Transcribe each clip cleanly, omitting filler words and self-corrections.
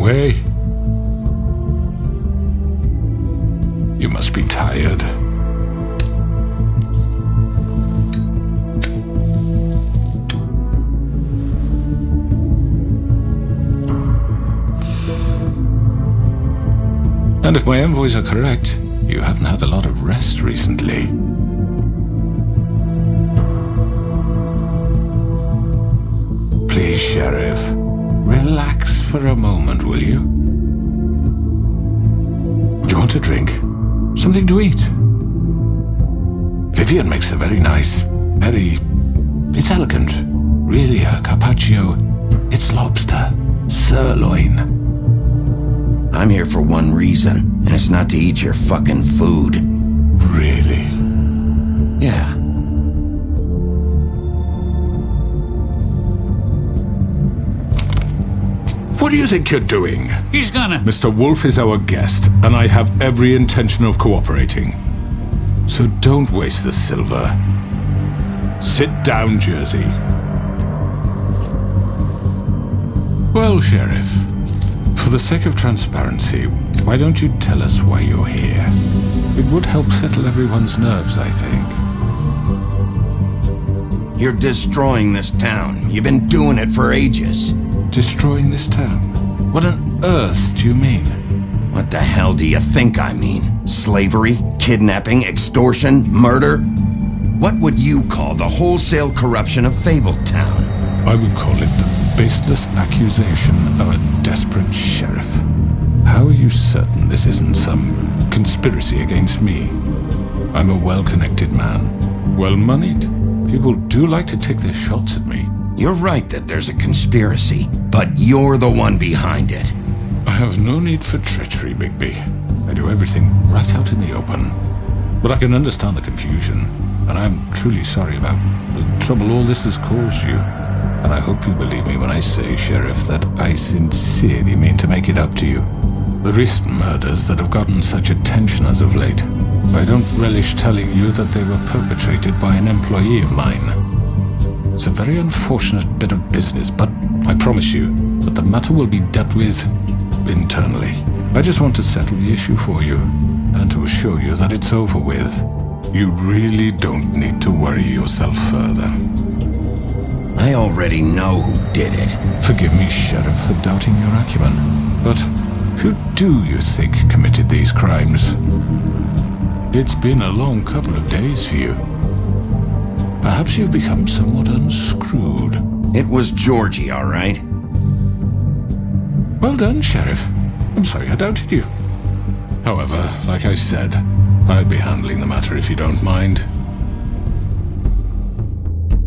away. You must be tired. And if my envoys are correct, you haven't had a lot of rest recently. Please, Sheriff, relax for a moment, will you? Do you want a drink? Something to eat? Vivian makes a very nice, it's elegant. Really a carpaccio. It's lobster. Sirloin. I'm here for one reason, and it's not to eat your fucking food. Really? Yeah. What do you think you're doing? He's gonna... Mr. Wolf is our guest, and I have every intention of cooperating. So don't waste the silver. Sit down, Jersey. Well, Sheriff, for the sake of transparency, why don't you tell us why you're here? It would help settle everyone's nerves, I think. You're destroying this town. You've been doing it for ages. Destroying this town? What on earth do you mean? What the hell do you think I mean? Slavery? Kidnapping? Extortion? Murder? What would you call the wholesale corruption of Fabletown? I would call it the baseless accusation of a desperate sheriff. How are you certain this isn't some conspiracy against me? I'm a well-connected man, well-moneyed. People do like to take their shots at me. You're right that there's a conspiracy, but you're the one behind it. I have no need for treachery, Bigby. I do everything right out in the open. But I can understand the confusion, and I'm truly sorry about the trouble all this has caused you. And I hope you believe me when I say, Sheriff, that I sincerely mean to make it up to you. The recent murders that have gotten such attention as of late, I don't relish telling you that they were perpetrated by an employee of mine. It's a very unfortunate bit of business, but I promise you that the matter will be dealt with internally. I just want to settle the issue for you, and to assure you that it's over with. You really don't need to worry yourself further. I already know who did it. Forgive me, Sheriff, for doubting your acumen, but who do you think committed these crimes? It's been a long couple of days for you. Perhaps you've become somewhat unscrewed. It was Georgie, all right? Well done, Sheriff. I'm sorry I doubted you. However, like I said, I'll be handling the matter if you don't mind.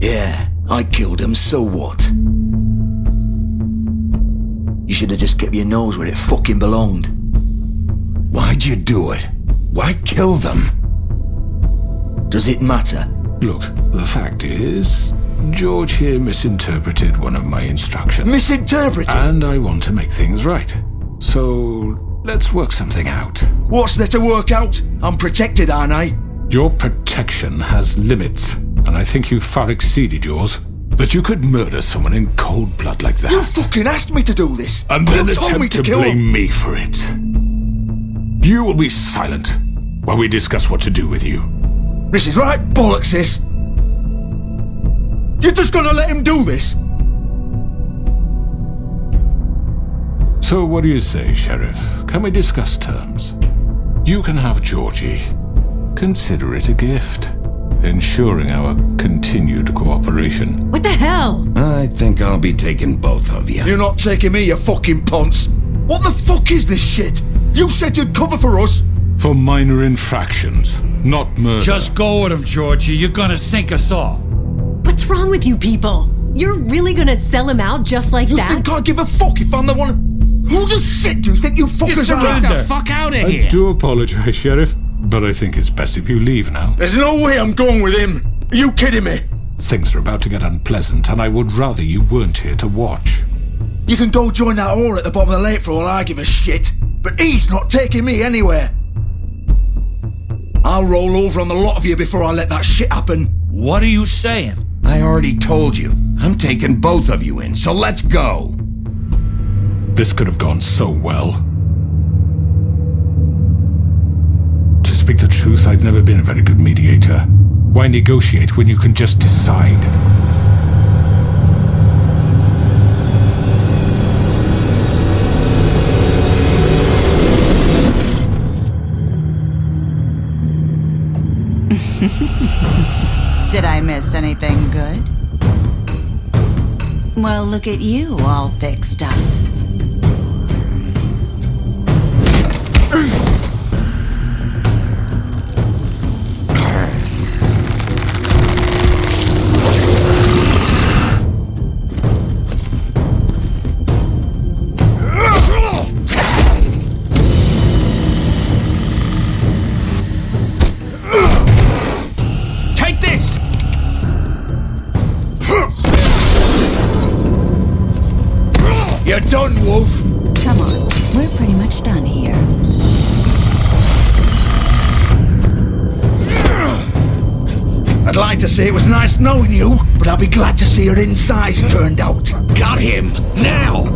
Yeah, I killed him, so what? You should have just kept your nose where it fucking belonged. Why'd you do it? Why kill them? Does it matter? Look, the fact is, George here misinterpreted one of my instructions. Misinterpreted? And I want to make things right. So, let's work something out. What's there to work out? I'm protected, aren't I? Your protection has limits, and I think you've far exceeded yours. That you could murder someone in cold blood like that. You fucking asked me to do this. And then you told me attempt to kill blame him. me for it. You will be silent while we discuss what to do with you. This is right bollocks, this. You're just gonna let him do this? So what do you say, Sheriff? Can we discuss terms? You can have Georgie. Consider it a gift, ensuring our continued cooperation. What the hell? I think I'll be taking both of you. You're not taking me, you fucking ponce. What the fuck is this shit? You said you'd cover for us. For minor infractions, not murder. Just go with him, Georgie. You're gonna sink us all. What's wrong with you people? You're really gonna sell him out just like You that? think I give a fuck if I'm the one? Who the shit do you think you fuckers are? Get the fuck out of here. I do apologize, Sheriff, but I think it's best if you leave now. There's no way I'm going with him. Are you kidding me? Things are about to get unpleasant, and I would rather you weren't here to watch. You can go join that whore at the bottom of the lake for all I give a shit. But he's not taking me anywhere. I'll roll over on the lot of you before I let that shit happen. What are you saying? I already told you. I'm taking both of you in, so let's go. This could have gone so well. To speak the truth, I've never been a very good mediator. Why negotiate when you can just decide? Did I miss anything good? Well, look at you, all fixed up. Take this! You're done, Wolf. Come on, we're pretty much done here. I'd like to say it was nice knowing you, but I'll be glad to see your insides turned out. Got him! Now!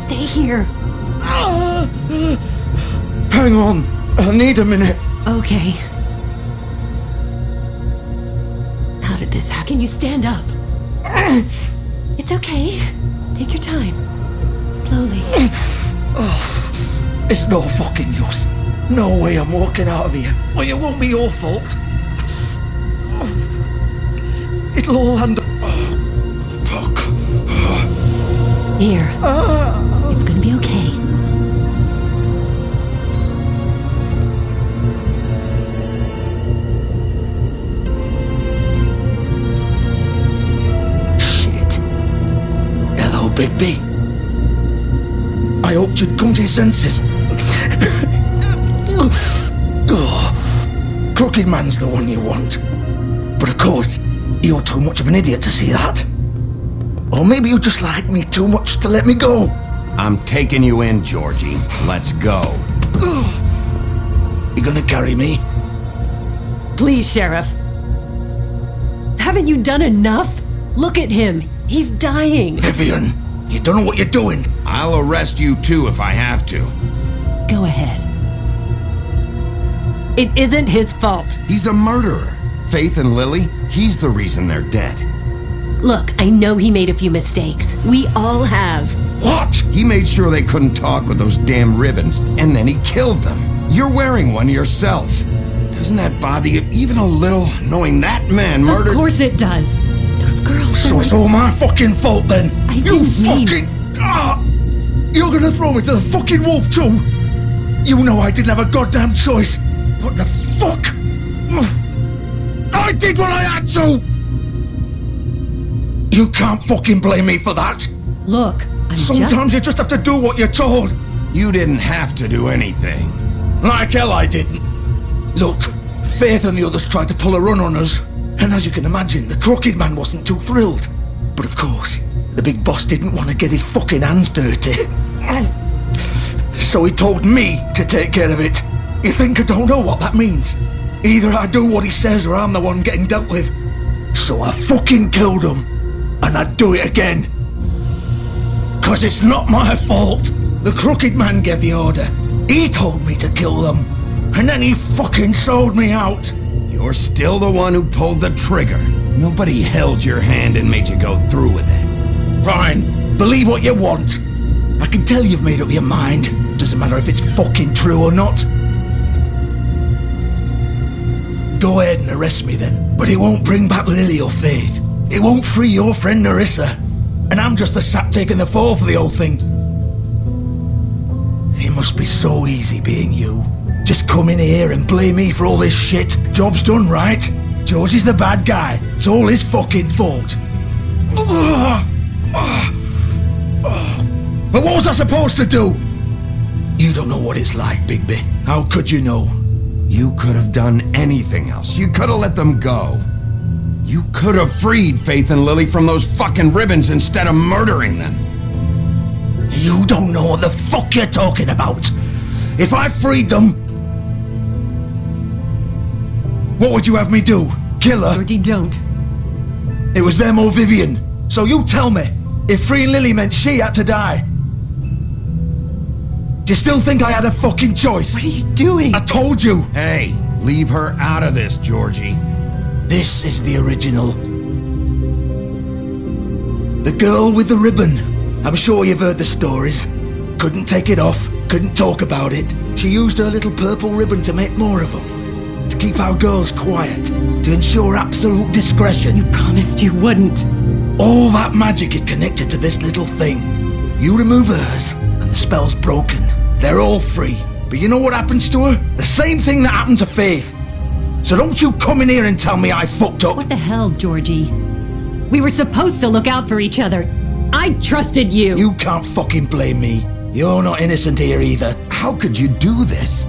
stay here. Hang on. I need a minute. Okay. How did this happen? Can you stand up? It's okay. Take your time. Slowly. It's no fucking use. No way I'm walking out of here. Well, it won't be your fault. It'll all handle. Fuck. Here. It's gonna be okay. Shit. Hello, Bigby. I hoped you'd come to your senses. Crooked Man's the one you want. But of course, you're too much of an idiot to see that. Or maybe you just like me too much to let me go. I'm taking you in, Georgie. Let's go. You gonna carry me? Please, Sheriff. Haven't you done enough? Look at him. He's dying. Vivian, you don't know what you're doing. I'll arrest you too if I have to. Go ahead. It isn't his fault. He's a murderer. Faith and Lily, he's the reason they're dead. Look, I know he made a few mistakes. We all have. What? He made sure they couldn't talk with those damn ribbons, and then he killed them. You're wearing one yourself. Doesn't that bother you even a little, knowing that man murdered... Of course it does. Those girls So are it's all my fucking fault then? I You didn't mean- fucking... You're gonna throw me to the fucking wolf too? You know I didn't have a goddamn choice. What the fuck? I did what I had to! You can't fucking blame me for that. Look, I'm Sometimes you just have to do what you're told. You didn't have to do anything. Like hell I didn't. Look, Faith and the others tried to pull a run on us. And as you can imagine, the Crooked Man wasn't too thrilled. But of course, the big boss didn't want to get his fucking hands dirty. So he told me to take care of it. You think I don't know what that means? Either I do what he says or I'm the one getting dealt with. So I fucking killed him. And I'd do it again. 'Cause it's not my fault. The Crooked Man gave the order. He told me to kill them. And then he fucking sold me out. You're still the one who pulled the trigger. Nobody held your hand and made you go through with it. Fine. Believe what you want. I can tell you've made up your mind. Doesn't matter if it's fucking true or not. Go ahead and arrest me then. But it won't bring back Lily or Faith. It won't free your friend Narissa. And I'm just the sap taking the fall for the whole thing. It must be so easy being you. Just come in here and blame me for all this shit. Job's done, right? George is the bad guy. It's all his fucking fault. But what was I supposed to do? You don't know what it's like, Bigby. How could you know? You could have done anything else. You could have let them go. You could have freed Faith and Lily from those fucking ribbons instead of murdering them. You don't know what the fuck you're talking about. If I freed them... What would you have me do? Kill her? Georgie, don't. It was them or Vivian. So you tell me, if freeing Lily meant she had to die, do you still think I had a fucking choice? What are you doing? I told you. Hey, leave her out of this, Georgie. This is the original. The girl with the ribbon. I'm sure you've heard the stories. Couldn't take it off, couldn't talk about it. She used her little purple ribbon to make more of them. To keep our girls quiet. To ensure absolute discretion. You promised you wouldn't. All that magic is connected to this little thing. You remove hers, and the spell's broken. They're all free. But you know what happens to her? The same thing that happened to Faith. So don't you come in here and tell me I fucked up. What the hell, Georgie? We were supposed to look out for each other. I trusted you. You can't fucking blame me. You're not innocent here either. How could you do this?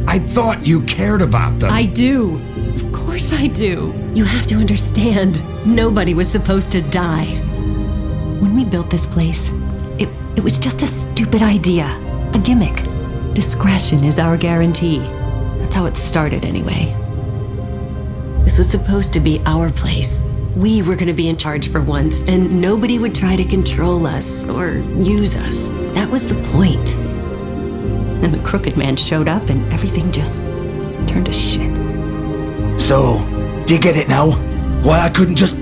I thought you cared about them. I do. Of course I do. You have to understand. Nobody was supposed to die. When we built this place, it was just a stupid idea. A gimmick. Discretion is our guarantee. That's how it started anyway. This was supposed to be our place. We were gonna be in charge for once, and nobody would try to control us or use us. That was the point. Then the crooked man showed up and everything just turned to shit. So, do you get it now? Why I couldn't just...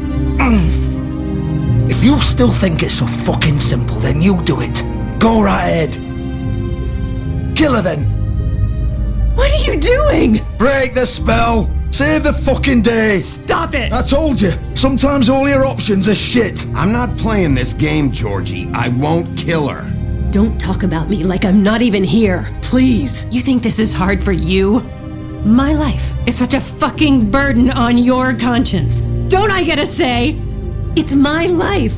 If you still think it's so fucking simple, then you do it. Go right ahead. Kill her then. What are you doing? Break the spell. Save the fucking day. Stop it! I told you, sometimes all your options are shit. I'm not playing this game, Georgie. I won't kill her. Don't talk about me like I'm not even here. Please. You think this is hard for you? My life is such a fucking burden on your conscience. Don't I get a say? It's my life.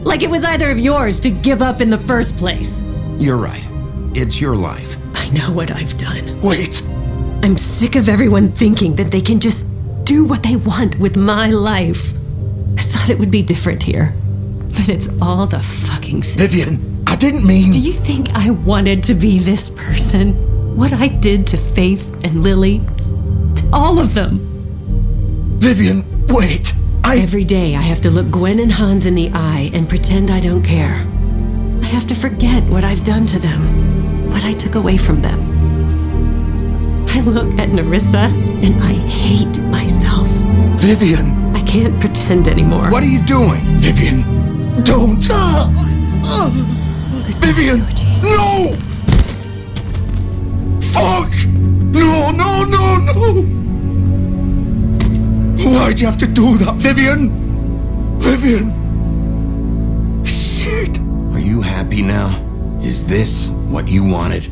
Like it was either of yours to give up in the first place. You're right. It's your life. I know what I've done. Wait. I'm sick of everyone thinking that they can just do what they want with my life. I thought it would be different here. But it's all the fucking same. Vivian, I didn't mean... Do you think I wanted to be this person? What I did to Faith and Lily? To all of them? Vivian, wait. Every day I have to look Gwen and Hans in the eye and pretend I don't care. I have to forget what I've done to them, what I took away from them. I look at Nerissa and I hate myself. Vivian. I can't pretend anymore. What are you doing? Vivian, don't. Vivian, no! Fuck! No, no, no, no! Why'd you have to do that, Vivian? Vivian! Shit! Are you happy now? Is this what you wanted?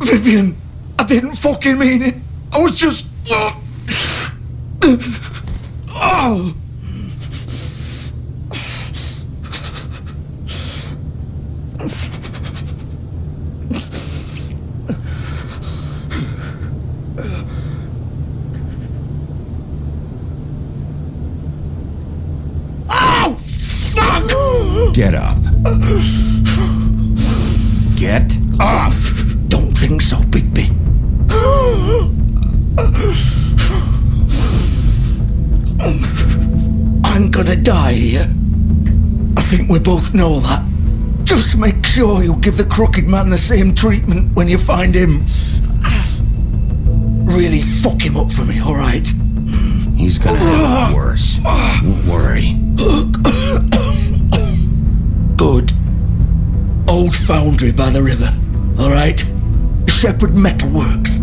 Vivian, I didn't fucking mean it. I was just... Oh. Get up. Get up! Don't think so, Bigby. I'm gonna die here. I think we both know that. Just make sure you give the crooked man the same treatment when you find him. Really fuck him up for me, alright? He's gonna have it worse. Don't worry. Good. Old foundry by the river, alright? Shepherd Metalworks.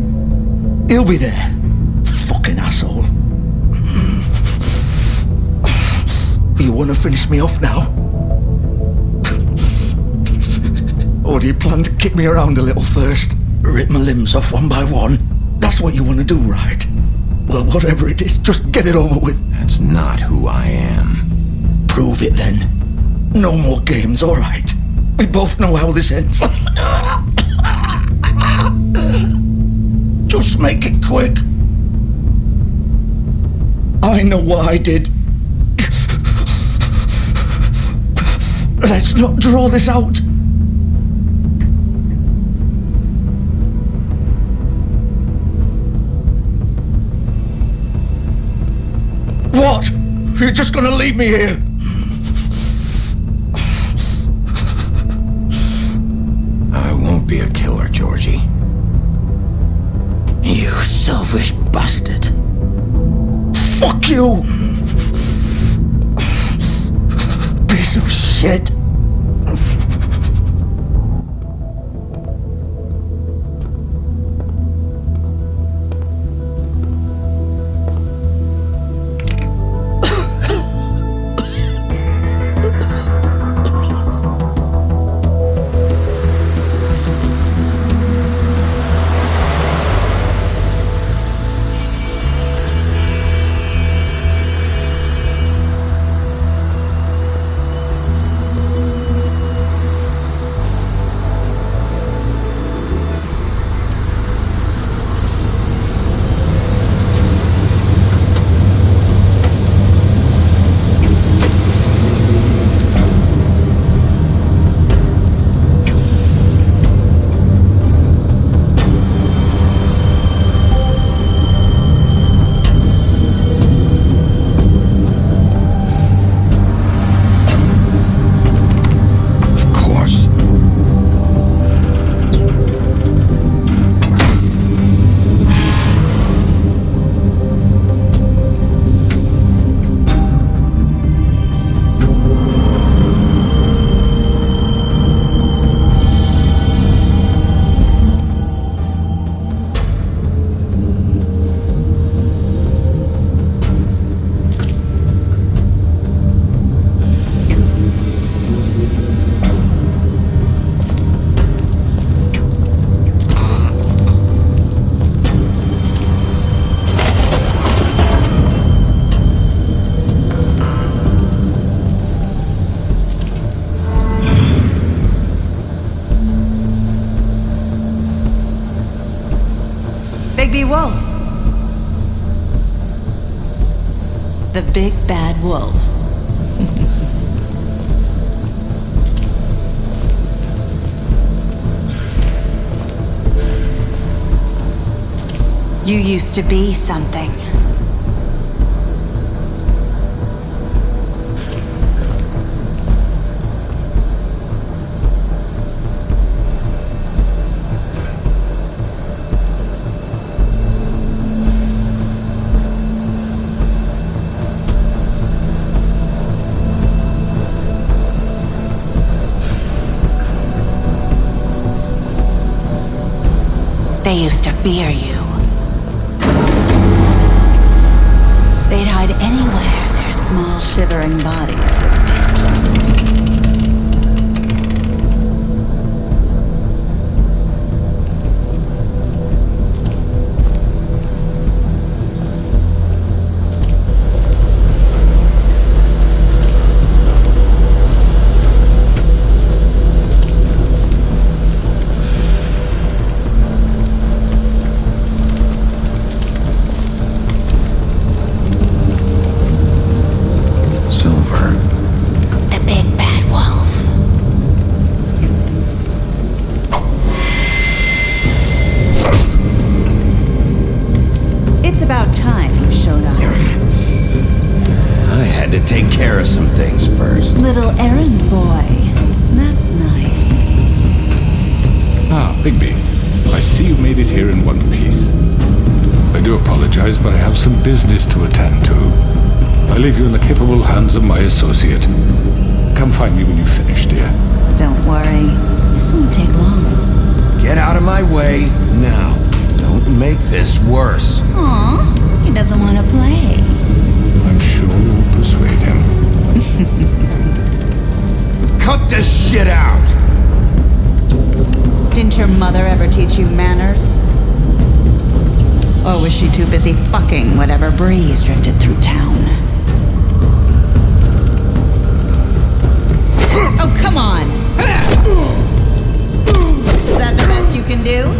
He'll be there. Fucking asshole. You wanna finish me off now? Or do you plan to kick me around a little first? Rip my limbs off one by one? That's what you wanna do, right? Well, whatever it is, just get it over with. That's not who I am. Prove it then. No more games, alright? We both know how this ends. Just make it quick. I know what I did. Let's not draw this out. What? You're just gonna leave me here? I won't be a killer, Georgie. You selfish bastard. Fuck you! Piece of shit. Bigby Wolf. The big bad wolf. You used to be something. They used to fear you. They'd hide anywhere their small, shivering bodies would fit. Silver. The big bad wolf. It's about time you showed up. I had to take care of some things first. Little errand boy. That's nice. Ah, Bigby. I see you made it here in one piece. I do apologize, but I have some business to attend to. I leave you in the capable hands of my associate. Come find me when you finish, dear. Don't worry. This won't take long. Get out of my way now. Don't make this worse. Aw, he doesn't want to play. I'm sure you'll persuade him. Cut this shit out! Didn't your mother ever teach you manners? Or was she too busy fucking whatever breeze drifted through town? Oh, come on! Is that the best you can do?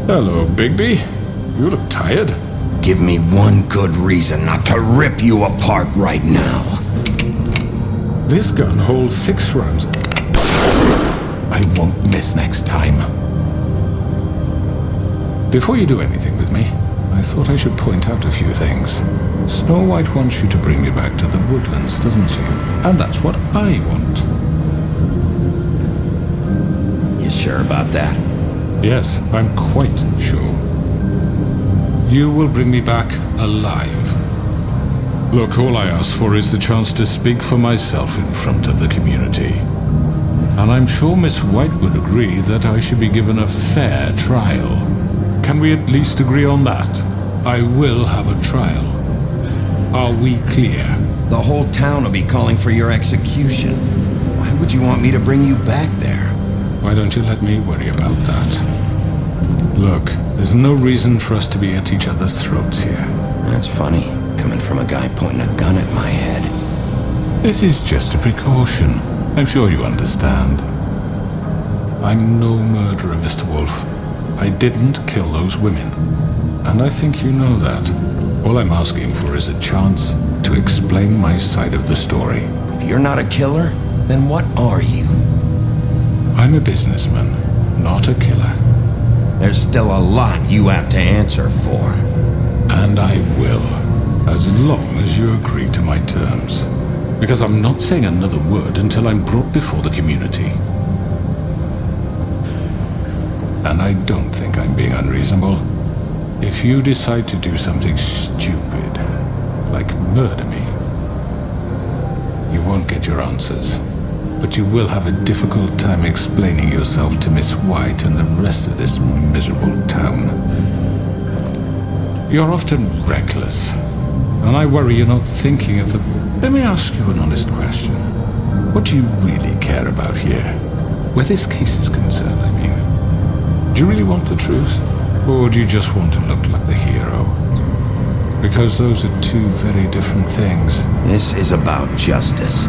Hello, Bigby. You look tired. Give me one good reason not to rip you apart right now. This gun holds 6 rounds. I won't miss next time. Before you do anything with me, I thought I should point out a few things. Snow White wants you to bring me back to the woodlands, doesn't she? And that's what I want. You sure about that? Yes, I'm quite sure. You will bring me back alive. Look, all I ask for is the chance to speak for myself in front of the community. And I'm sure Miss White would agree that I should be given a fair trial. Can we at least agree on that? I will have a trial. Are we clear? The whole town will be calling for your execution. Why would you want me to bring you back there? Why don't you let me worry about that? Look, there's no reason for us to be at each other's throats here. That's funny, coming from a guy pointing a gun at my head. This is just a precaution. I'm sure you understand. I'm no murderer, Mr. Wolf. I didn't kill those women. And I think you know that. All I'm asking for is a chance to explain my side of the story. If you're not a killer, then what are you? I'm a businessman, not a killer. There's still a lot you have to answer for. And I will, as long as you agree to my terms. Because I'm not saying another word until I'm brought before the community. And I don't think I'm being unreasonable. If you decide to do something stupid, like murder me, you won't get your answers. But you will have a difficult time explaining yourself to Miss White and the rest of this miserable town. You're often reckless, and I worry you're not thinking of the... Let me ask you an honest question. What do you really care about here? Where this case is concerned, I mean. Do you really want the truth? Or do you just want to look like the hero? Because those are two very different things. This is about justice.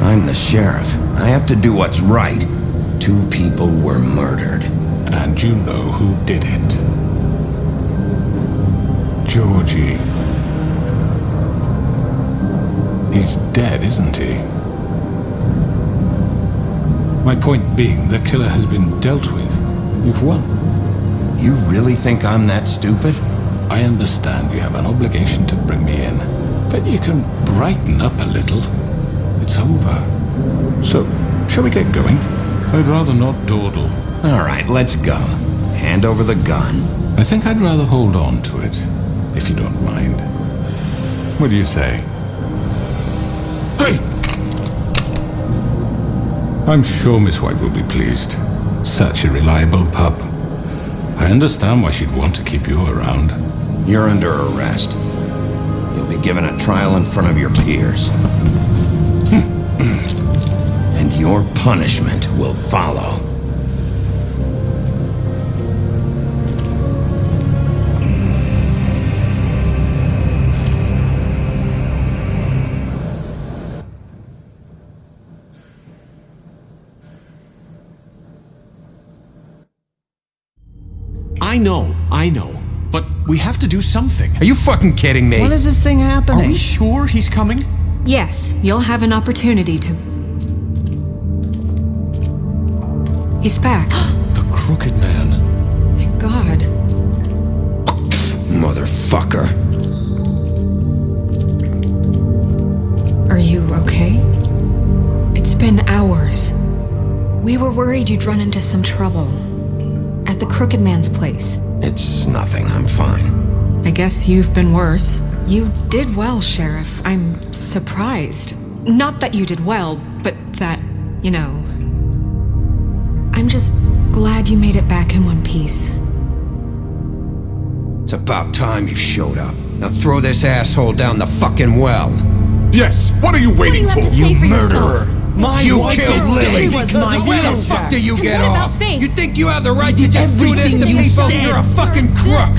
I'm the sheriff. I have to do what's right. 2 people were murdered. And you know who did it. Georgie. He's dead, isn't he? My point being, the killer has been dealt with. You've won. You really think I'm that stupid? I understand you have an obligation to bring me in, but you can brighten up a little. It's over. So, shall we get going? I'd rather not dawdle. All right, let's go. Hand over the gun. I think I'd rather hold on to it, if you don't mind. What do you say? Hey! I'm sure Miss White will be pleased. Such a reliable pup. I understand why she'd want to keep you around. You're under arrest. You'll be given a trial in front of your peers. And your punishment will follow. I know. But we have to do something. Are you fucking kidding me? When is this thing happening? Are we sure he's coming? Yes, you'll have an opportunity to... He's back. The Crooked Man. Thank God. Motherfucker. Are you okay? It's been hours. We were worried you'd run into some trouble. At the Crooked Man's place. It's nothing, I'm fine. I guess you've been worse. You did well, Sheriff. I'm surprised. Not that you did well, but that, you know... I'm just glad you made it back in one piece. It's about time you showed up. Now throw this asshole down the fucking well. Yes, what are you waiting What do you for? have to say for yourself? You killed Lily! was my Where the sister. fuck do you get what about off? Faith? You think you have the right to did just do this to everything you people? said. You're a fucking crook!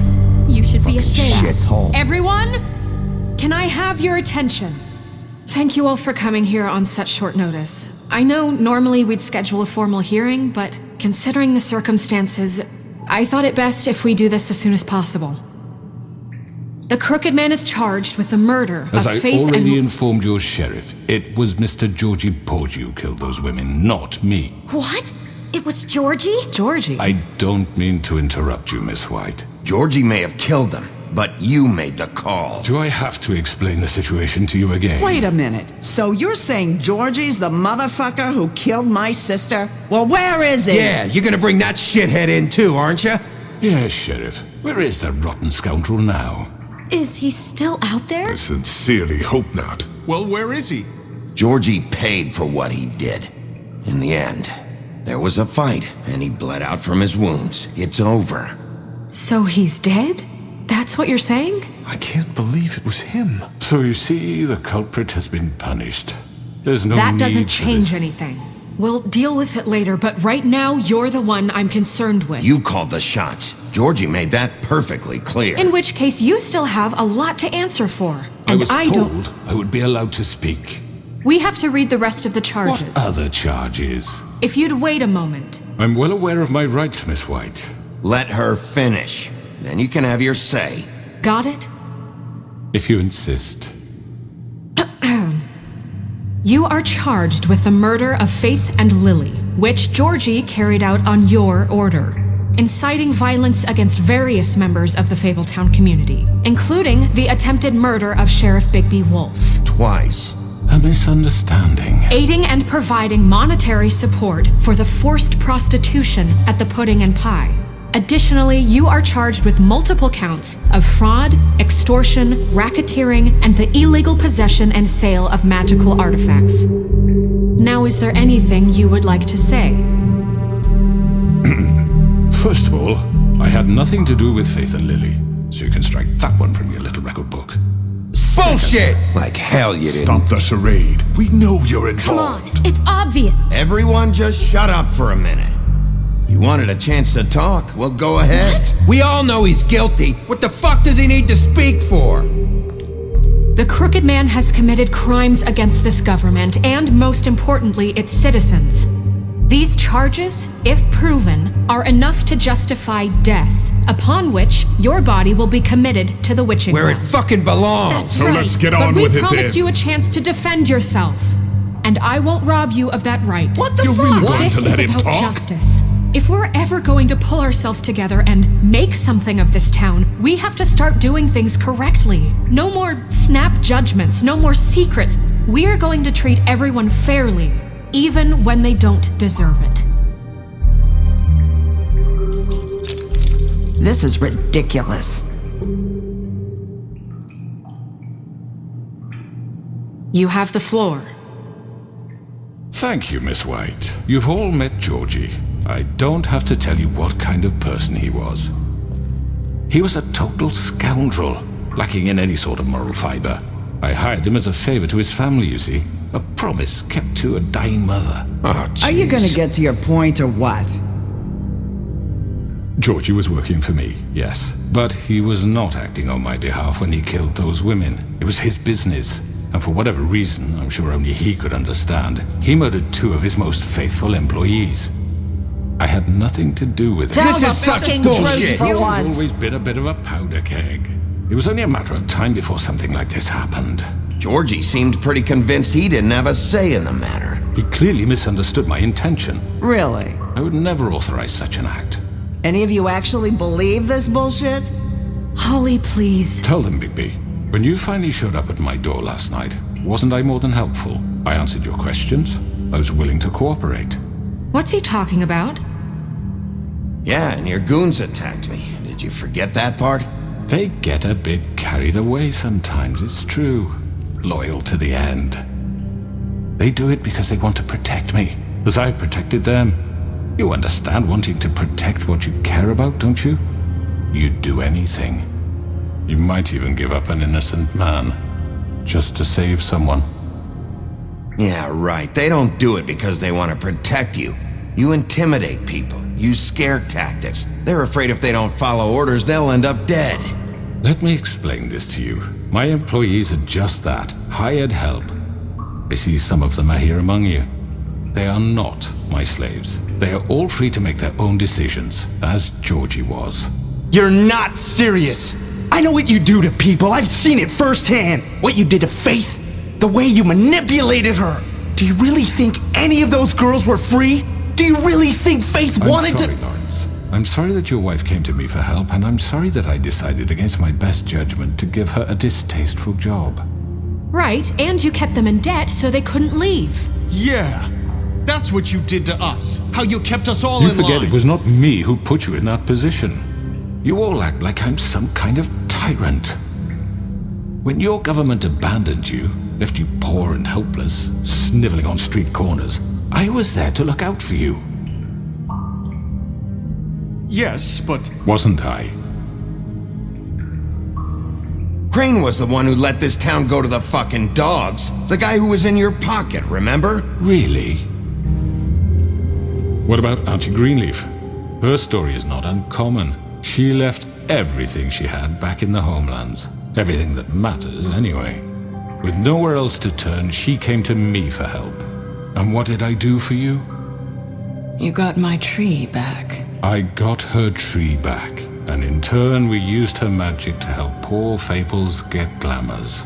You should be ashamed. Shithole. Everyone, can I have your attention? Thank you all for coming here on such short notice. I know normally we'd schedule a formal hearing, but considering the circumstances, I thought it best if we do this as soon as possible. The Crooked Man is charged with the murder As of I Faith already and... informed your sheriff, it was Mr. Georgie Porgy who killed those women, not me. What? It was Georgie? Georgie? I don't mean to interrupt you, Miss White. Georgie may have killed them, but you made the call. Do I have to explain the situation to you again? Wait a minute. So you're saying Georgie's the motherfucker who killed my sister? Well, where is he? Yeah, you're gonna bring that shithead in too, aren't you? Yes, Sheriff. Where is that rotten scoundrel now? Is he still out there? I sincerely hope not. Well, where is he? Georgie paid for what he did. In the end, there was a fight, and he bled out from his wounds. It's over. So he's dead? That's what you're saying? I can't believe it was him. So you see, the culprit has been punished. There's no That need doesn't for change this. anything. We'll deal with it later, but right now you're the one I'm concerned with. You called the shots. Georgie made that perfectly clear. In which case, you still have a lot to answer for. I And was I told don't. I would be allowed to speak. We have to read the rest of the charges. What other charges? If you'd wait a moment. I'm well aware of my rights, Miss White. Let her finish. Then you can have your say. Got it? If you insist. You are charged with the murder of Faith and Lily, which Georgie carried out on your order, inciting violence against various members of the Fabletown community, including the attempted murder of Sheriff Bigby Wolf. Twice. A misunderstanding. Aiding and providing monetary support for the forced prostitution at the Pudding and Pie. Additionally, you are charged with multiple counts of fraud, extortion, racketeering, and the illegal possession and sale of magical artifacts. Now, is there anything you would like to say? First of all, I had nothing to do with Faith and Lily, so you can strike that one from your little record book. Bullshit! Like hell you didn't. Stop the charade. We know you're Come on, involved. it's obvious. Everyone just shut up for a minute. You wanted a chance to talk? Well, go ahead. We all know he's guilty. What the fuck does he need to speak for? The Crooked Man has committed crimes against this government and, most importantly, its citizens. These charges, if proven, are enough to justify death, upon which your body will be committed to the witching Where it well. fucking belongs. So let's get But on we with it promised then. you a chance to defend yourself, and I won't rob you of that right. What the You're fuck? really going This to is let him about talk? justice. If we're ever going to pull ourselves together and make something of this town, we have to start doing things correctly. No more snap judgments, no more secrets. We are going to treat everyone fairly, even when they don't deserve it. This is ridiculous. You have the floor. Thank you, Miss White. You've all met Georgie. I don't have to tell you what kind of person he was. He was a total scoundrel, lacking in any sort of moral fiber. I hired him as a favor to his family, you see. A promise kept to a dying mother. Oh, Are you jeez. gonna get to your point or what? Georgie was working for me, yes. But he was not acting on my behalf when he killed those women. It was his business. And for whatever reason, I'm sure only he could understand, he murdered 2 of his most faithful employees. I had nothing to do with it. Tell This the is such fucking bullshit. truth for He's once. always been a bit of a powder keg. It was only a matter of time before something like this happened. Georgie seemed pretty convinced he didn't have a say in the matter. He clearly misunderstood my intention. Really? I would never authorize such an act. Any of you actually believe this bullshit? Holly, please. Tell them, Bigby. When you finally showed up at my door last night, wasn't I more than helpful? I answered your questions. I was willing to cooperate. What's he talking about? Yeah, and your goons attacked me. Did you forget that part? They get a bit carried away sometimes, it's true. Loyal to the end. They do it because they want to protect me, as I protected them. You understand wanting to protect what you care about, don't you? You'd do anything. You might even give up an innocent man. just to save someone. Yeah, right. They don't do it because they want to protect you. You intimidate people, use scare tactics. They're afraid if they don't follow orders, they'll end up dead. Let me explain this to you. My employees are just that, hired help. I see some of them are here among you. They are not my slaves. They are all free to make their own decisions, as Georgie was. You're not serious. I know what you do to people. I've seen it firsthand. What you did to Faith, the way you manipulated her. Do you really think any of those girls were free? Do you really think Faith wanted to— I'm sorry, Lawrence. I'm sorry that your wife came to me for help, and I'm sorry that I decided against my best judgment to give her a distasteful job. Right, and you kept them in debt so they couldn't leave. Yeah, that's what you did to us. How you kept us all in line. You forget it was not me who put you in that position. You all act like I'm some kind of tyrant. When your government abandoned you, left you poor and helpless, sniveling on street corners, I was there to look out for you. Yes, but... Wasn't I? Crane was the one who let this town go to the fucking dogs. The guy who was in your pocket, remember? Really? What about Auntie Greenleaf? Her story is not uncommon. She left everything she had back in the homelands. Everything that matters, anyway. With nowhere else to turn, she came to me for help. And what did I do for you? You got my tree back. I got her tree back, and in turn we used her magic to help poor fables get glamours.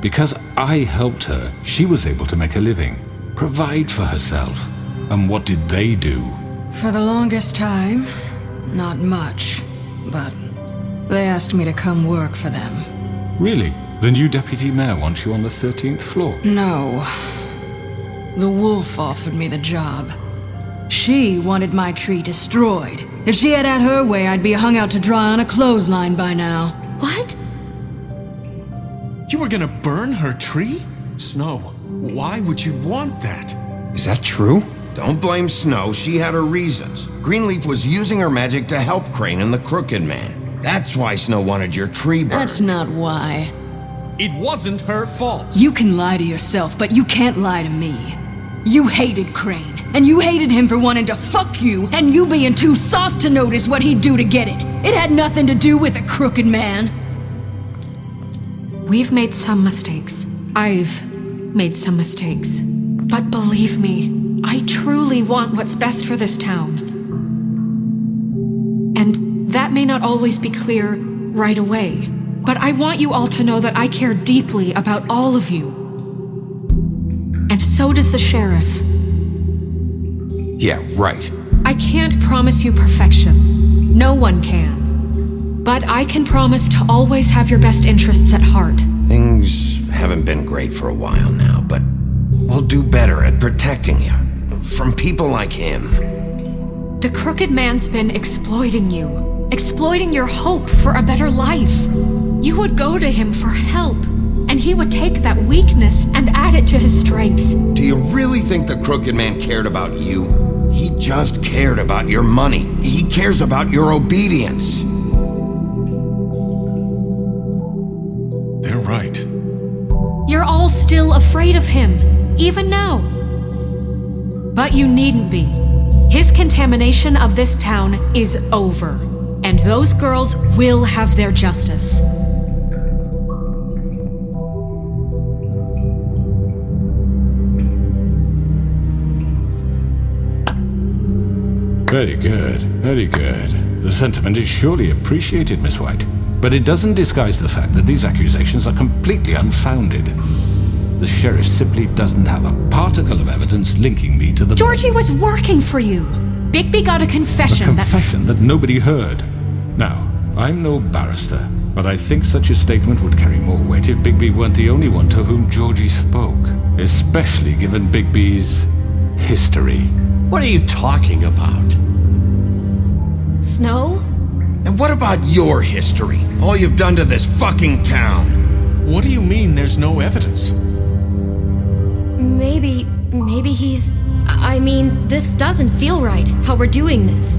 Because I helped her, she was able to make a living, provide for herself. And what did they do? For the longest time, not much, but they asked me to come work for them. Really? The new deputy mayor wants you on the 13th floor? No. The wolf offered me the job. She wanted my tree destroyed. If she had her way, I'd be hung out to dry on a clothesline by now. What? You were gonna burn her tree? Snow, why would you want that? Is that true? Don't blame Snow, she had her reasons. Greenleaf was using her magic to help Crane and the Crooked Man. That's why Snow wanted your tree burned. That's not why. It wasn't her fault. You can lie to yourself, but you can't lie to me. You hated Crane, and you hated him for wanting to fuck you, and you being too soft to notice what he'd do to get it. It had nothing to do with the Crooked Man. We've made some mistakes. I've made some mistakes. But believe me, I truly want what's best for this town. And that may not always be clear right away, but I want you all to know that I care deeply about all of you. And so does the sheriff. Yeah, right. I can't promise you perfection. No one can. But I can promise to always have your best interests at heart. Things haven't been great for a while now, but we'll do better at protecting you. From people like him. The Crooked Man's been exploiting you. Exploiting your hope for a better life. You would go to him for help, and he would take that weakness and add it to his strength. Do you really think the Crooked Man cared about you? He just cared about your money. He cares about your obedience. They're right. You're all still afraid of him, even now. But you needn't be. His contamination of this town is over, and those girls will have their justice. Very good, very good. The sentiment is surely appreciated, Miss White. But it doesn't disguise the fact that these accusations are completely unfounded. The sheriff simply doesn't have a particle of evidence linking me to the... Georgie was working for you. Bigby got a confession. A confession that nobody heard. Now, I'm no barrister, but I think such a statement would carry more weight if Bigby weren't the only one to whom Georgie spoke. Especially given Bigby's history. What are you talking about? Snow? And what about your history? All you've done to this fucking town? What do you mean there's no evidence? Maybe he's... I mean, this doesn't feel right, how we're doing this.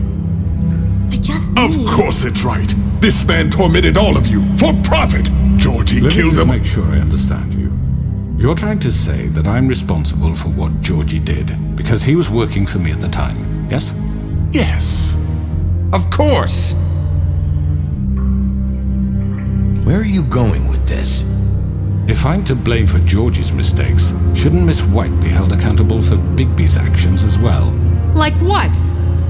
I just Of course it's right. This man tormented all of you for profit. Georgie killed them. Let me just make sure I understand you. You're trying to say that I'm responsible for what Georgie did because he was working for me at the time, yes? Yes. Of course! Where are you going with this? If I'm to blame for Georgie's mistakes, shouldn't Miss White be held accountable for Bigby's actions as well? Like what?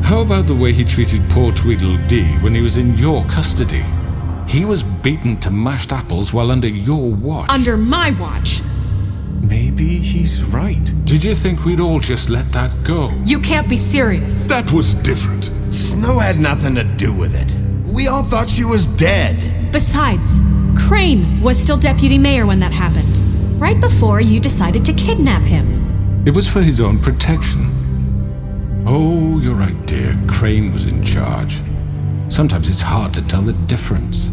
How about the way he treated poor Tweedledee when he was in your custody? He was beaten to mashed apples while under your watch. Under my watch. Maybe he's right. Did you think we'd all just let that go? You can't be serious. That was different. Snow had nothing to do with it. We all thought she was dead. Besides, Crane was still deputy mayor when that happened. Right before you decided to kidnap him. It was for his own protection. Oh, you're right, dear. Crane was in charge. Sometimes it's hard to tell the difference.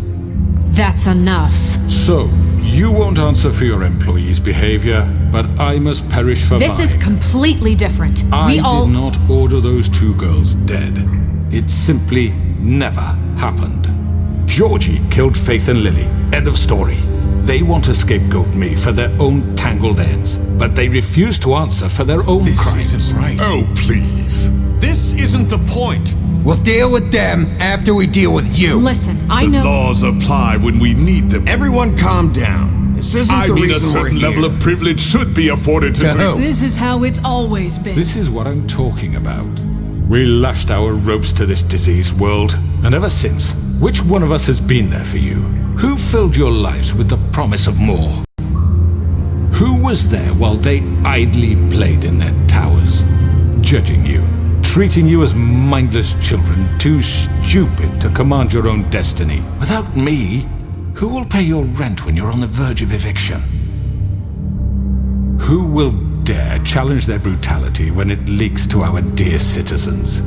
That's enough. So, you won't answer for your employees' behavior, but I must perish for This mine. is completely different. I We all... did not order those two girls dead. It simply never happened. Georgie killed Faith and Lily. End of story. They want to scapegoat me for their own tangled ends, but they refuse to answer for their own This crimes. isn't right. Oh, please. This isn't the point. We'll deal with them after we deal with you. Listen, I The know... laws apply when we need them. Everyone calm down. This isn't I the mean, a reason we're certain here. level of privilege should be afforded to... To who? This is how it's always been. This is what I'm talking about. We lashed our ropes to this diseased world, and ever since, which one of us has been there for you? Who filled your lives with the promise of more? Who was there while they idly played in their towers, judging you, treating you as mindless children, too stupid to command your own destiny? Without me, who will pay your rent when you're on the verge of eviction? Who will dare challenge their brutality when it leaks to our dear citizens?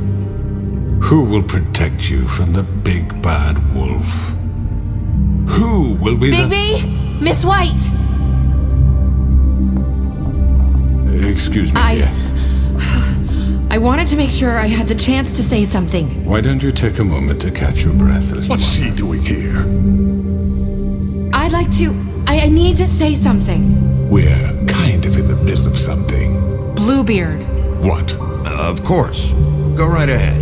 Who will protect you from the big bad wolf? Who will be Bigby! Miss White! Excuse me, dear. I wanted to make sure I had the chance to say something. Why don't you take a moment to catch your breath, little What's one? she doing here? I'd like to... I need to say something. We're kind of in the middle of something. Bluebeard. What? Of course. Go right ahead.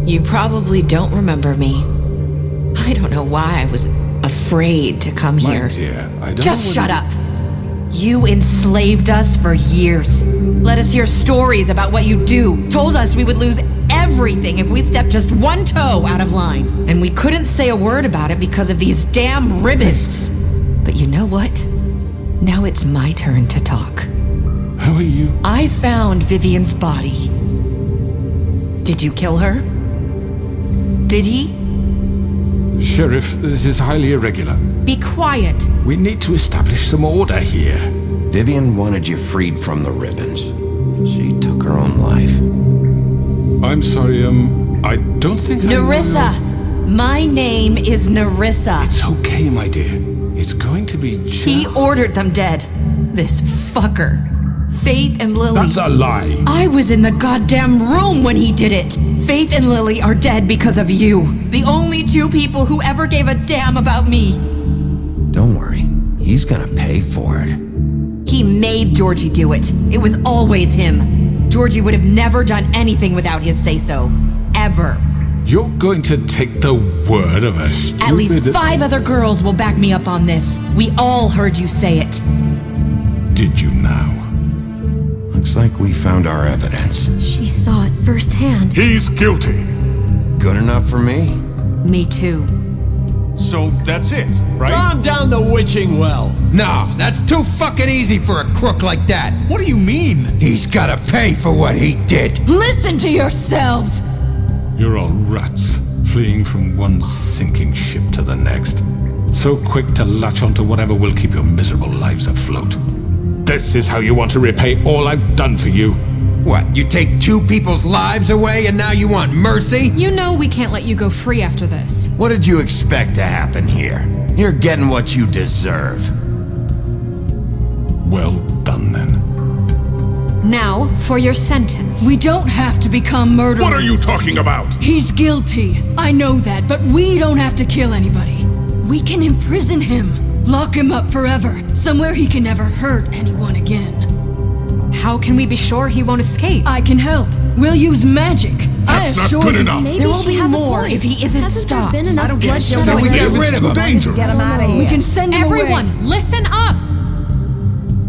You probably don't remember me. I don't know why I was afraid to come My here. dear, I don't Just know shut up. You enslaved us for years. Let us hear stories about what you do. Told us we would lose everything if we stepped just one toe out of line. And we couldn't say a word about it because of these damn ribbons. But you know what? Now it's my turn to talk. How are you? I found Vivian's body. Did you kill her? Did he? Sheriff, this is highly irregular. Be quiet. We need to establish some order here. Vivian wanted you freed from the ribbons. She took her own life. I'm sorry, I don't think Nerissa! My name is Nerissa. It's okay, my dear. It's going to be just... He ordered them dead. This fucker. Faith and Lily. That's a lie. I was in the goddamn room when he did it. Faith and Lily are dead because of you. The only two people who ever gave a damn about me. Don't worry. He's gonna pay for it. He made Georgie do it. It was always him. Georgie would have never done anything without his say-so. Ever. You're going to take the word of a stupid... At least 5 other girls will back me up on this. We all heard you say it. Did you now? Looks like we found our evidence. She saw it firsthand. He's guilty. Good enough for me? Me too. So that's it, right? Calm down the witching well. No, that's too fucking easy for a crook like that. What do you mean? He's gotta pay for what he did. Listen to yourselves! You're all rats, fleeing from one sinking ship to the next. So quick to latch onto whatever will keep your miserable lives afloat. This is how you want to repay all I've done for you. What, you take 2 people's lives away and now you want mercy? You know we can't let you go free after this. What did you expect to happen here? You're getting what you deserve. Well done, then. Now, for your sentence. We don't have to become murderers. What are you talking about? He's guilty. I know that, but we don't have to kill anybody. We can imprison him. Lock him up forever, somewhere he can never hurt anyone again. How can we be sure he won't escape? I can help. We'll use magic. That's not assure good you. enough. Maybe There will she be has more a point. if he isn't Hasn't stopped. there been enough bloodshed So we already? get rid of him. Dangerous. Get him out of here. We can send him Everyone, away. listen up!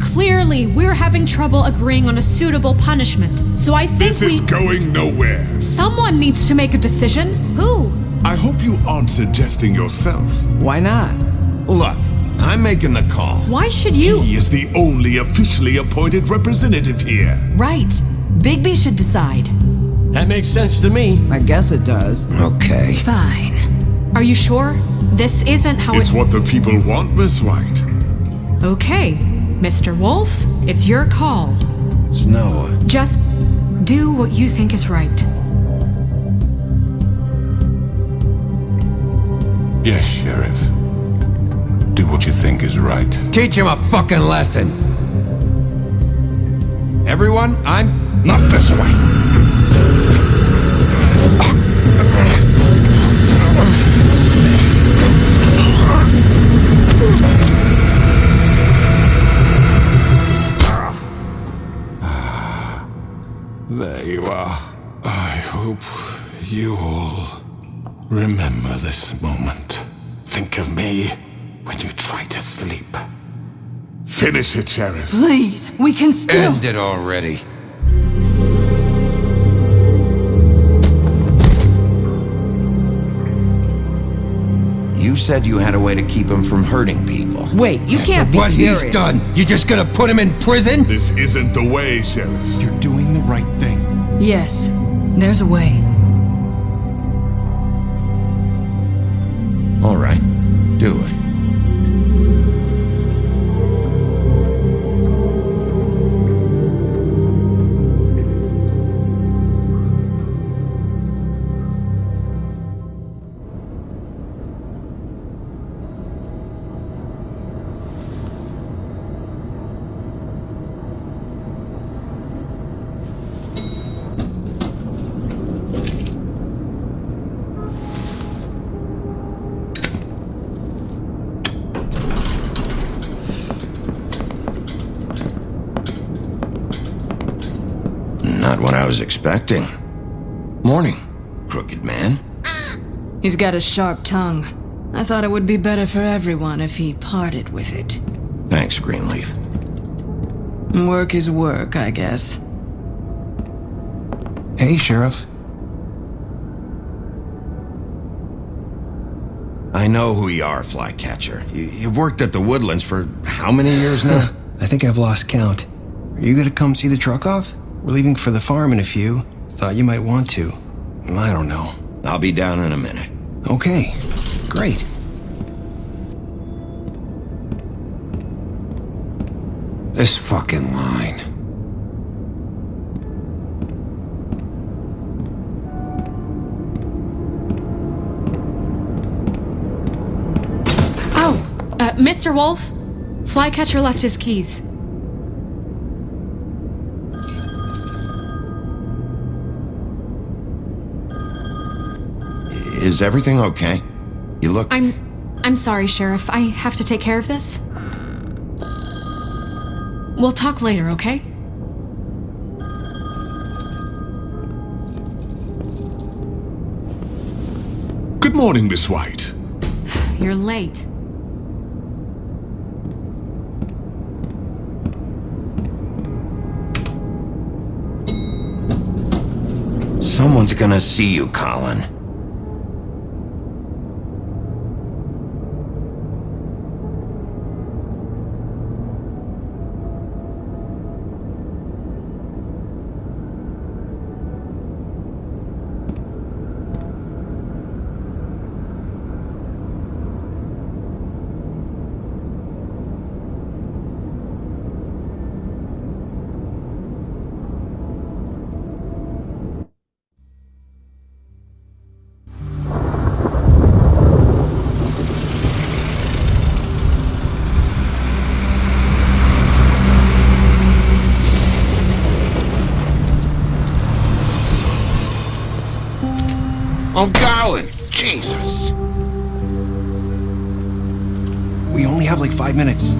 Clearly, we're having trouble agreeing on a suitable punishment. So I think This is going nowhere. someone needs to make a decision. Who? I hope you aren't suggesting yourself. Why not? Look, I'm making the call. Why should you? He is the only officially appointed representative here. Right. Bigby should decide. That makes sense to me. I guess it does. Okay. Fine. Are you sure? This isn't how It's what the people want, Miss White. Okay, Mr. Wolf, it's your call. Snow, Just do what you think is right. Yes, Sheriff. Do what you think is right. teach him a fucking lesson. Everyone, I'm Not this way. There you are. I hope you all remember this moment. Think of me when you try to sleep. Finish it, Sheriff. Please, we can still. End it already. You said you had a way to keep him from hurting people. Wait, you can't be What serious. he's done, you just gonna put him in prison? This isn't the way, Sheriff. You're doing the right thing. Yes, there's a way. All right, do it. Not what I was expecting. Morning, crooked man. He's got a sharp tongue. I thought it would be better for everyone if he parted with it. Thanks, Greenleaf. Work is work, I guess. Hey, Sheriff. I know who you are, Flycatcher. You've worked at the Woodlands for how many years now? I think I've lost count. Are you gonna come see the truck off? We're leaving for the farm in a few. Thought you might want to. I don't know. I'll be down in a minute. Okay, great. This fucking line. Mr. Wolf, Flycatcher left his keys. Is everything okay? You look... I'm sorry, Sheriff. I have to take care of this. We'll talk later, okay? Good morning, Miss White. You're late. Someone's gonna see you, Colin. Oh, Colin! Jesus! We only have like 5 minutes.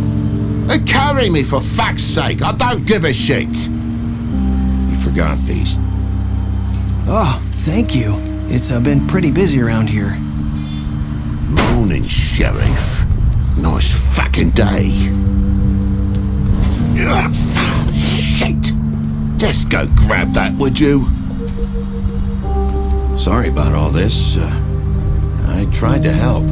Carry me for fuck's sake. I don't give a shit. You forgot these. Oh, thank you. It's been pretty busy around here. Morning, Sheriff. Nice fucking day. Ugh, shit. Just go grab that, would you? Sorry about all this. I tried to help.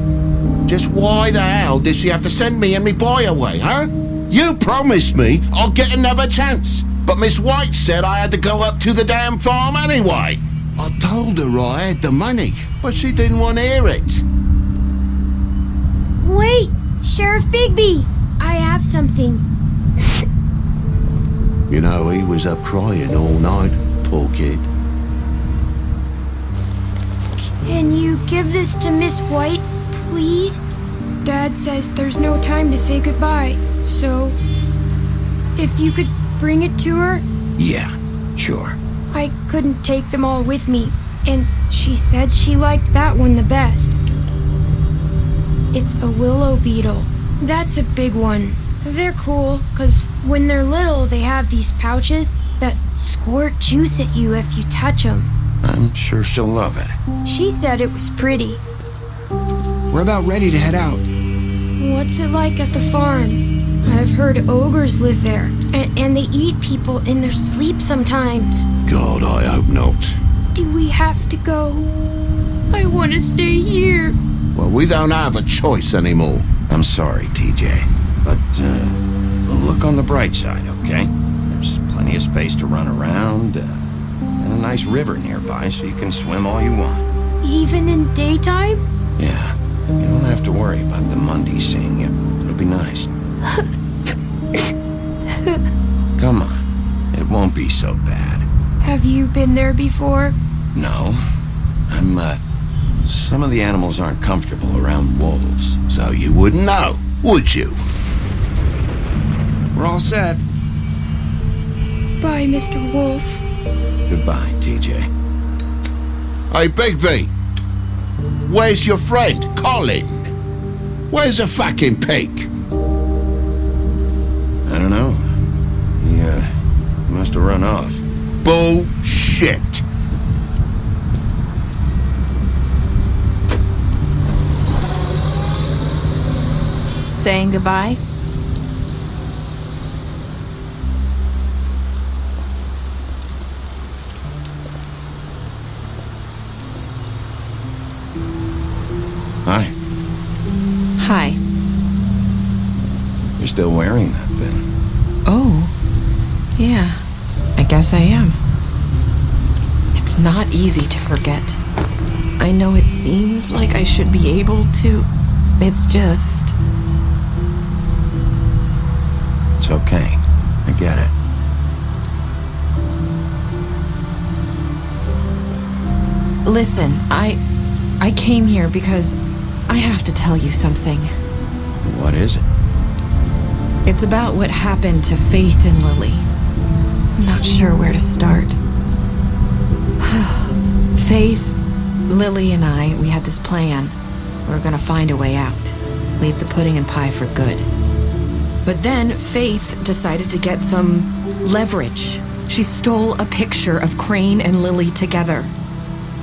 Just why the hell did she have to send me and me boy away, huh? You promised me I'll get another chance, but Miss White said I had to go up to the damn farm anyway. I told her I had the money, but she didn't want to hear it. Wait, Sheriff Bigby, I have something. You know, he was up crying all night, poor kid. Can you give this to Miss White, please? Dad says there's no time to say goodbye, so if you could bring it to her? Yeah, sure. I couldn't take them all with me, and she said she liked that one the best. It's a willow beetle. That's a big one. They're cool, 'cause when they're little, they have these pouches that squirt juice at you if you touch them. I'm sure she'll love it. She said it was pretty. We're about ready to head out. What's it like at the farm? I've heard ogres live there, and they eat people in their sleep sometimes. God, I hope not. Do we have to go? I want to stay here. Well, we don't have a choice anymore. I'm sorry, TJ, but look on the bright side, okay? There's plenty of space to run around, and a nice river nearby so you can swim all you want. Even in daytime? Yeah, you don't have to worry about the Mundies seeing you. It'll be nice. Come on, it won't be so bad. Have you been there before? No, some of the animals aren't comfortable around wolves. So you wouldn't know, would you? We're all set. Bye, Mr. Wolf. Goodbye, TJ. Hey, Bigby. Where's your friend, Colin? Where's the fucking pig? I don't know. He must have run off. Bullshit. Saying goodbye? Hi. Hi. You're still wearing that thing. Oh. Yeah. I guess I am. It's not easy to forget. I know it seems like I should be able to. It's just... It's okay. I get it. Listen, I came here because I have to tell you something. What is it? It's about what happened to Faith and Lily. I'm not sure where to start. Faith, Lily, and I, we had this plan. We were gonna find a way out. Leave the pudding and pie for good. But then Faith decided to get some leverage. She stole a picture of Crane and Lily together.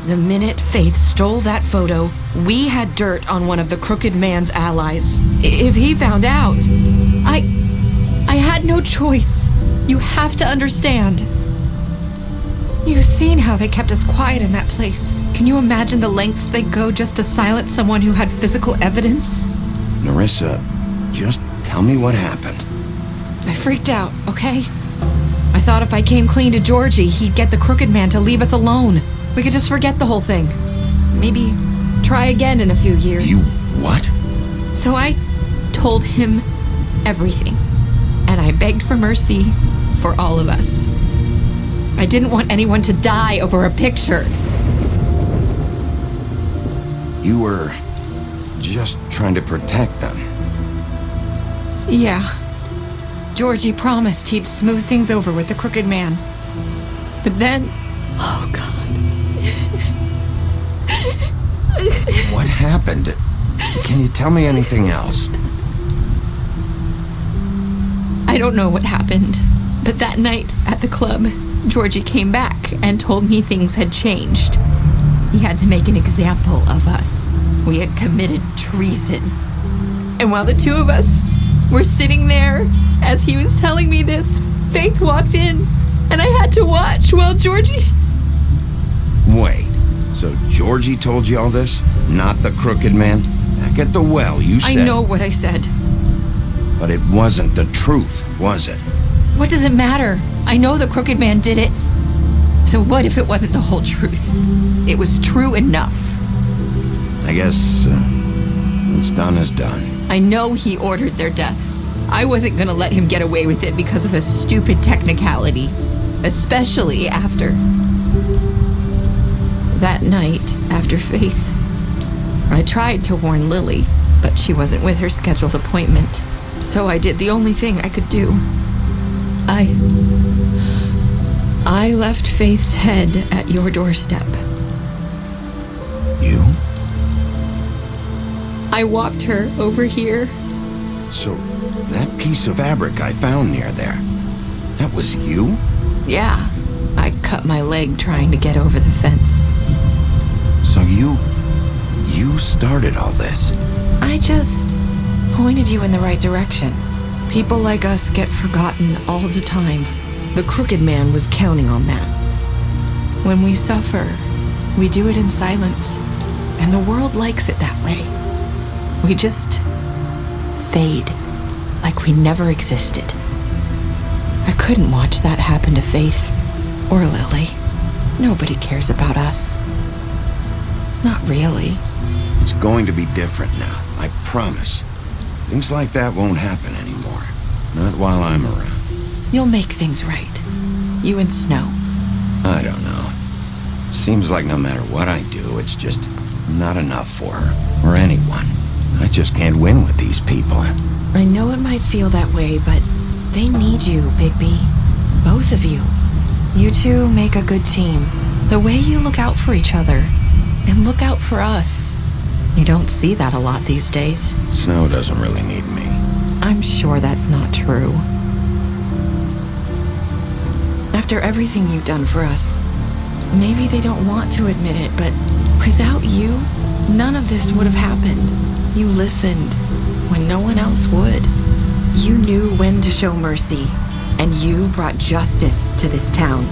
The minute Faith stole that photo, we had dirt on one of the crooked man's allies. If he found out, I had no choice. You have to understand. You've seen how they kept us quiet in that place. Can you imagine the lengths they go just to silence someone who had physical evidence? Nerissa, just tell me what happened. I freaked out, okay? I thought if I came clean to Georgie, he'd get the crooked man to leave us alone. We could just forget the whole thing. Maybe try again in a few years. You what? So I told him everything. And I begged for mercy for all of us. I didn't want anyone to die over a picture. You were just trying to protect them. Yeah. Georgie promised he'd smooth things over with the crooked man. But then... Oh, God. What happened? Can you tell me anything else? I don't know what happened, but that night at the club, Georgie came back and told me things had changed. He had to make an example of us. We had committed treason. And while the two of us were sitting there, as he was telling me this, Faith walked in, and I had to watch while Georgie... Wait, so Georgie told you all this? Not the crooked man? Back at the well, you said... I know what I said. But it wasn't the truth, was it? What does it matter? I know the crooked man did it. So what if it wasn't the whole truth? It was true enough. I guess what's done is done. I know he ordered their deaths. I wasn't gonna let him get away with it because of a stupid technicality. Especially after... that night, after Faith. I tried to warn Lily, but she wasn't with her scheduled appointment. So I did the only thing I could do. I left Faith's head at your doorstep. You? I walked her over here. So, that piece of fabric I found near there, that was you? Yeah, I cut my leg trying to get over the fence. So you started all this? I just pointed you in the right direction. People like us get forgotten all the time. The crooked man was counting on that. When we suffer, we do it in silence, and the world likes it that way. We just fade, like we never existed. I couldn't watch that happen to Faith or Lily. Nobody cares about us. Not really. It's going to be different now, I promise. Things like that won't happen anymore. Not while I'm around. You'll make things right. You and Snow. I don't know. It seems like no matter what I do, it's just not enough for her, or anyone. I just can't win with these people. I know it might feel that way, but they need you, Bigby. Both of you. You two make a good team. The way you look out for each other, and look out for us. You don't see that a lot these days. Snow doesn't really need me. I'm sure that's not true. After everything you've done for us, maybe they don't want to admit it, but without you, none of this would have happened. You listened when no one else would. You knew when to show mercy, and you brought justice to this town.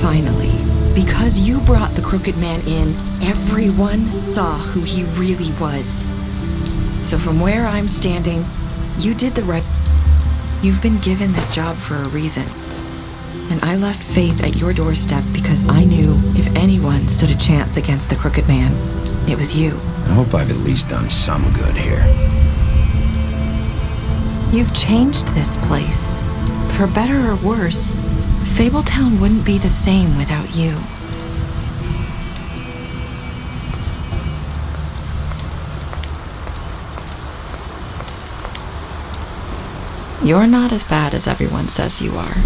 Finally. Because you brought the crooked man in, everyone saw who he really was. So from where I'm standing, you did the right... You've been given this job for a reason. And I left Faith at your doorstep because I knew if anyone stood a chance against the crooked man, it was you. I hope I've at least done some good here. You've changed this place. For better or worse, Fabletown wouldn't be the same without you. You're not as bad as everyone says you are.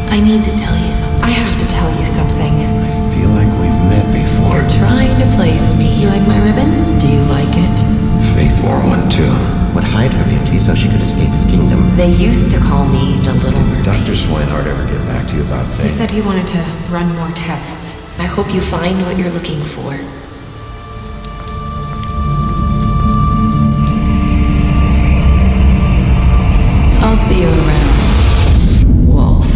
I need to tell you something. I have to tell you something. I feel like we've met before. You're trying to place me. You like my ribbon? Do you like it? Faith wore one too. Would hide her beauty so she could escape his kingdom. They used to call me the Little Mermaid. Dr. Swinehart ever get back to you about Faith? He said he wanted to run more tests. I hope you find what you're looking for. I'll see you around, Wolf.